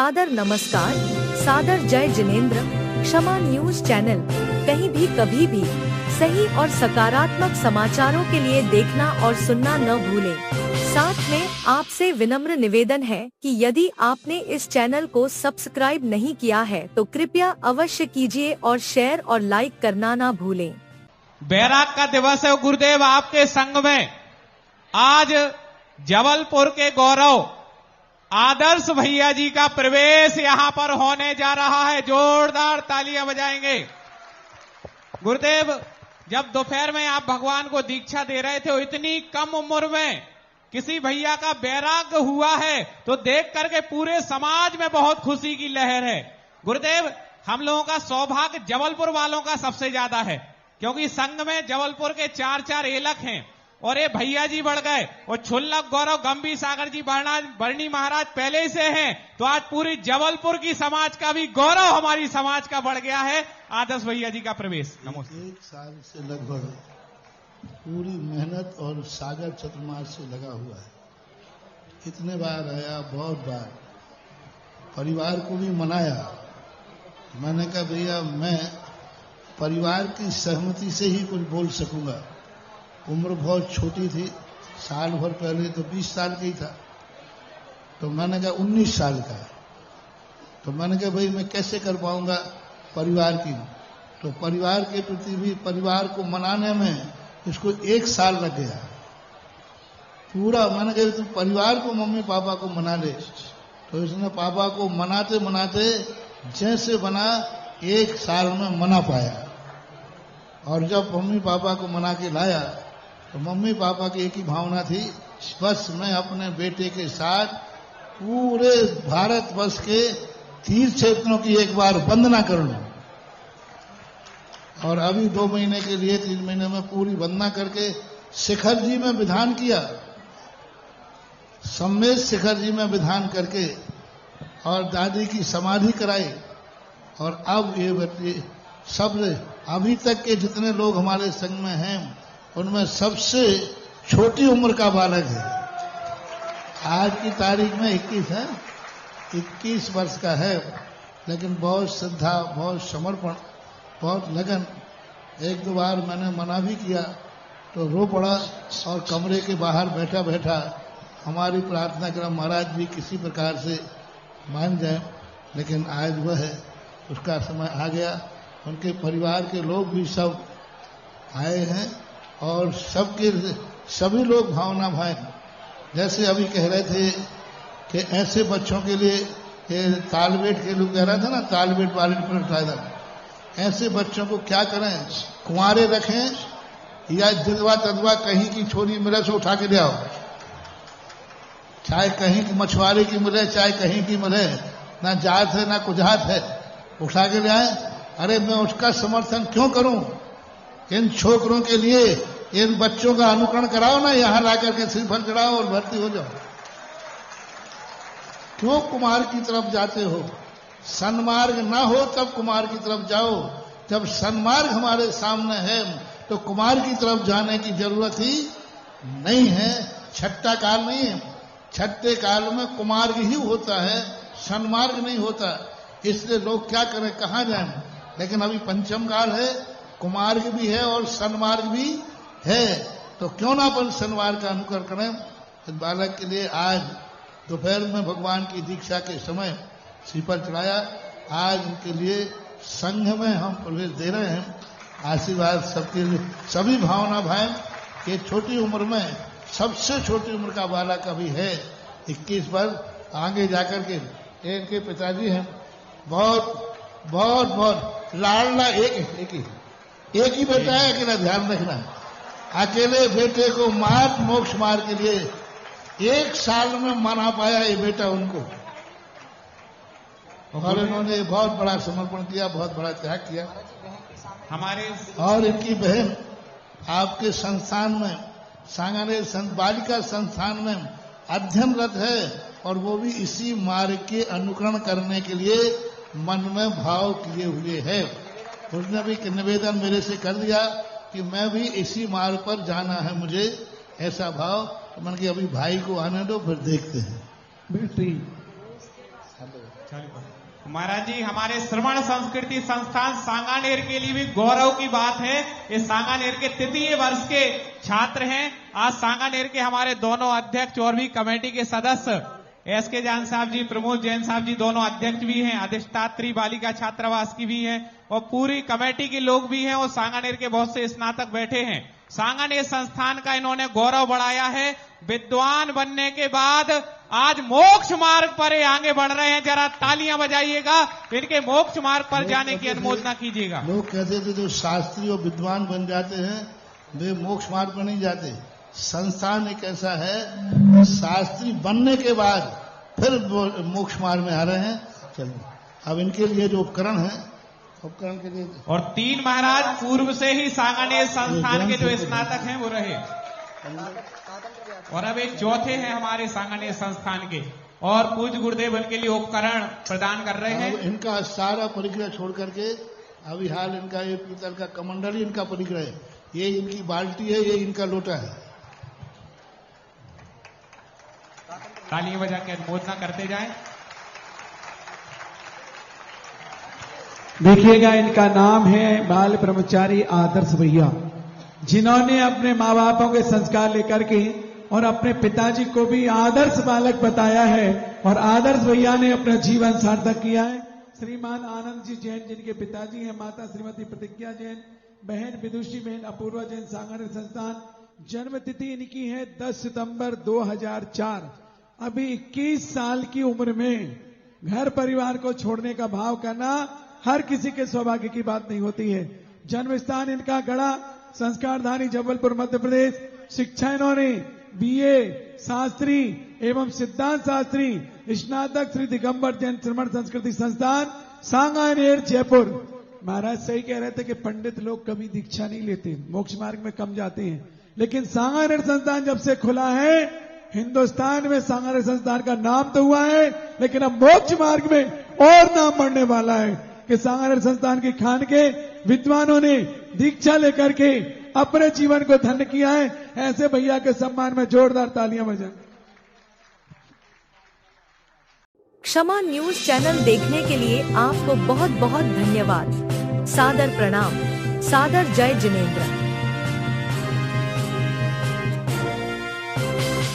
सादर नमस्कार, सादर जय जिनेंद्र। क्षमा न्यूज चैनल कहीं भी कभी भी सही और सकारात्मक समाचारों के लिए देखना और सुनना न भूलें। साथ में आपसे विनम्र निवेदन है कि यदि आपने इस चैनल को सब्सक्राइब नहीं किया है तो कृपया अवश्य कीजिए और शेयर और लाइक करना ना भूलें। बैराग का दिवस है गुरुदेव आपके संग में। आज जबलपुर के गौरव आदर्श भैया जी का प्रवेश यहां पर होने जा रहा है। जोरदार तालियां बजाएंगे। गुरुदेव, जब दोपहर में आप भगवान को दीक्षा दे रहे थे, इतनी कम उम्र में किसी भैया का बैराग हुआ है तो देख करके पूरे समाज में बहुत खुशी की लहर है। गुरुदेव, हम लोगों का सौभाग्य जबलपुर वालों का सबसे ज्यादा है, क्योंकि संघ में जबलपुर के 4 एलक हैं और ये भैया जी बढ़ गए और छुल्लक गौरव गंभीर सागर जी बरनी महाराज पहले से हैं, तो आज पूरी जबलपुर की समाज का भी गौरव हमारी समाज का बढ़ गया है। आदर्श भैया जी का प्रवेश। नमस्ते। 1 साल से लगभग पूरी मेहनत और सागर चतुर्मास से लगा हुआ है। इतने बार आया, बहुत बार परिवार को भी मनाया। मैंने कहा भैया मैं परिवार की सहमति से ही कुछ बोल सकूंगा। उम्र बहुत छोटी थी, साल भर पहले तो 20 साल की था, तो मैंने कहा 19 साल का। तो मैंने कहा भाई मैं कैसे कर पाऊंगा परिवार की। तो परिवार के प्रति भी, परिवार को मनाने में इसको 1 साल लग गया पूरा। मैंने कहा तुम परिवार को, मम्मी पापा को मना ले। तो इसने पापा को मनाते मनाते जैसे बना 1 साल में मना पाया। और जब मम्मी पापा को मना के लाया तो मम्मी पापा की एक ही भावना थी, बस मैं अपने बेटे के साथ पूरे भारत वर्ष के तीर्थ क्षेत्रों की एक बार वंदना कर लूं। और अभी 2 महीने के लिए, 3 महीने में पूरी वंदना करके शिखर जी में विधान किया, सम्मेत शिखर जी में विधान करके और दादी की समाधि कराई। और अब ये बच्चे सब, अभी तक के जितने लोग हमारे संघ में हैं उनमें सबसे छोटी उम्र का बालक है। आज की तारीख में 21 है, 21 वर्ष का है, लेकिन बहुत श्रद्धा, बहुत समर्पण, बहुत लगन। 1-2 बार मैंने मना भी किया तो रो पड़ा और कमरे के बाहर बैठा बैठा हमारी प्रार्थना करा महाराज जी किसी प्रकार से मान जाए। लेकिन आज वह है, उसका समय आ गया। उनके परिवार के लोग भी सब आए हैं और सभी लोग भावना भाई। जैसे अभी कह रहे थे कि ऐसे बच्चों के लिए, तालबेट के लोग कह रहे थे ना, तालबेट वाले पर, ऐसे बच्चों को क्या करें, कुंवारे रखें या जिदवा तदवा कहीं की छोरी मिले से उठा के ले आओ। चाहे कहीं की मछुआरे की मिले, चाहे कहीं की मिले, ना जात है ना कुजात है, उठा के ले आए। अरे मैं उसका समर्थन क्यों करूं? इन छोकरों के लिए इन बच्चों का अनुकरण कराओ ना, यहां लाकर के श्रीफल चढ़ाओ और भर्ती हो जाओ। क्यों कुमार की तरफ जाते हो? सन्मार्ग ना हो तब कुमार की तरफ जाओ। जब सन्मार्ग हमारे सामने है तो कुमार की तरफ जाने की जरूरत ही नहीं है। छठा काल नहीं है, छठे काल में कुमार्ग ही होता है, सन्मार्ग नहीं होता। इसलिए लोग क्या करें, कहां जाएं? लेकिन अभी पंचम काल है, कुमार्ग भी है और सन्मार्ग भी है, तो क्यों ना अपन सन्मार्ग का अनुकरण करें। इस बालक के लिए आज दोपहर में भगवान की दीक्षा के समय श्रीफल चढ़ाया। आज उनके लिए संघ में हम प्रवेश दे रहे हैं। आशीर्वाद सबके लिए, सभी भावना भाई कि छोटी उम्र में सबसे छोटी उम्र का बालक अभी है 21 वर्ष। आगे जाकर के इनके पिताजी हैं, बहुत बहुत बहुत लाडला, एक ही बेटा है, अकेला ध्यान रखना। अकेले बेटे को मात मोक्ष मार के लिए 1 साल में मना पाया ये बेटा उनको। और इन्होंने बहुत बड़ा समर्पण किया, बहुत बड़ा त्याग किया हमारे। और इनकी बहन आपके संस्थान में, सांगानेर बालिका संस्थान में अध्ययनरत है, और वो भी इसी मार्ग के अनुकरण करने के लिए मन में भाव किए हुए है। उसने भी निवेदन मेरे से कर दिया कि मैं भी इसी मार्ग पर जाना है मुझे, ऐसा भाव। तो मैंने कि अभी भाई को आने दो, फिर देखते हैं। बेटी महाराज जी, हमारे श्रवण संस्कृति संस्थान सांगानेर के लिए भी गौरव की बात है। ये सांगानेर के तृतीय वर्ष के छात्र हैं। आज सांगानेर के हमारे दोनों अध्यक्ष और भी कमेटी के सदस्य एसके जान साहब जी, प्रमोद जैन साहब जी दोनों अध्यक्ष भी हैं, अधिष्ठात्री बालिका छात्रावास की भी हैं और पूरी कमेटी के लोग भी हैं और सांगानेर के बहुत से स्नातक बैठे हैं। सांगानेर संस्थान का इन्होंने गौरव बढ़ाया है। विद्वान बनने के बाद आज मोक्ष मार्ग पर ये आगे बढ़ रहे हैं। जरा तालियां बजाइएगा, इनके मोक्ष मार्ग पर जाने की अनुमोदना कीजिएगा। लोग कहते थे जो शास्त्री और विद्वान बन जाते हैं वे मोक्ष मार्ग पर नहीं जाते। संस्थान एक ऐसा है, शास्त्री बनने के बाद फिर मोक्ष मार्ग में आ रहे हैं। चलिए, अब इनके लिए जो उपकरण है, उपकरण के लिए और 3 महाराज पूर्व से ही सांगानेर संस्थान के जो स्नातक हैं वो रहे और अब एक चौथे हैं हमारे सांगानेर संस्थान के और पूज्य गुरुदेव इनके लिए उपकरण प्रदान कर रहे हैं। इनका सारा परिग्रह छोड़ करके अभी हाल इनका ये पीतल का कमंडल ही इनका परिग्रह है। ये इनकी बाल्टी है, ये इनका लोटा है। तालियां बजा के अनुमोदना करते जाएं। देखिएगा, इनका नाम है बाल ब्रह्मचारी आदर्श भैया, जिन्होंने अपने माँ बापों के संस्कार लेकर के और अपने पिताजी को भी आदर्श बालक बताया है और आदर्श भैया ने अपना जीवन सार्थक किया है। श्रीमान आनंद जी जैन जिनके पिताजी हैं, माता श्रीमती प्रतिज्ञा जैन, बहन विदुषी बहन अपूर्वा जैन, सांगानेर संस्थान। जन्म तिथि इनकी है 10 सितंबर 2004। अभी 21 साल की उम्र में घर परिवार को छोड़ने का भाव करना हर किसी के सौभाग्य की बात नहीं होती है। जन्म स्थान इनका गढ़ा, संस्कारधानी जबलपुर मध्य प्रदेश। शिक्षा इन्होंने बीए शास्त्री एवं सिद्धांत शास्त्री, स्नातक श्री दिगंबर जैन श्रवण संस्कृति संस्थान सांगानेर जयपुर। महाराज सही कह रहे थे कि पंडित लोग कभी दीक्षा नहीं लेते, मोक्ष मार्ग में कम जाते हैं, लेकिन सांगानेर संस्थान जब से खुला है हिंदुस्तान में सांगानेर संस्थान का नाम तो हुआ है, लेकिन अब मोक्ष मार्ग में और नाम बढ़ने वाला है कि सांगानेर संस्थान की खान के विद्वानों ने दीक्षा लेकर के अपने जीवन को धन्य किया है। ऐसे भैया के सम्मान में जोरदार तालियां बजाएं। क्षमा न्यूज चैनल देखने के लिए आपको बहुत बहुत धन्यवाद। सादर प्रणाम। सादर जय जिनेंद्र।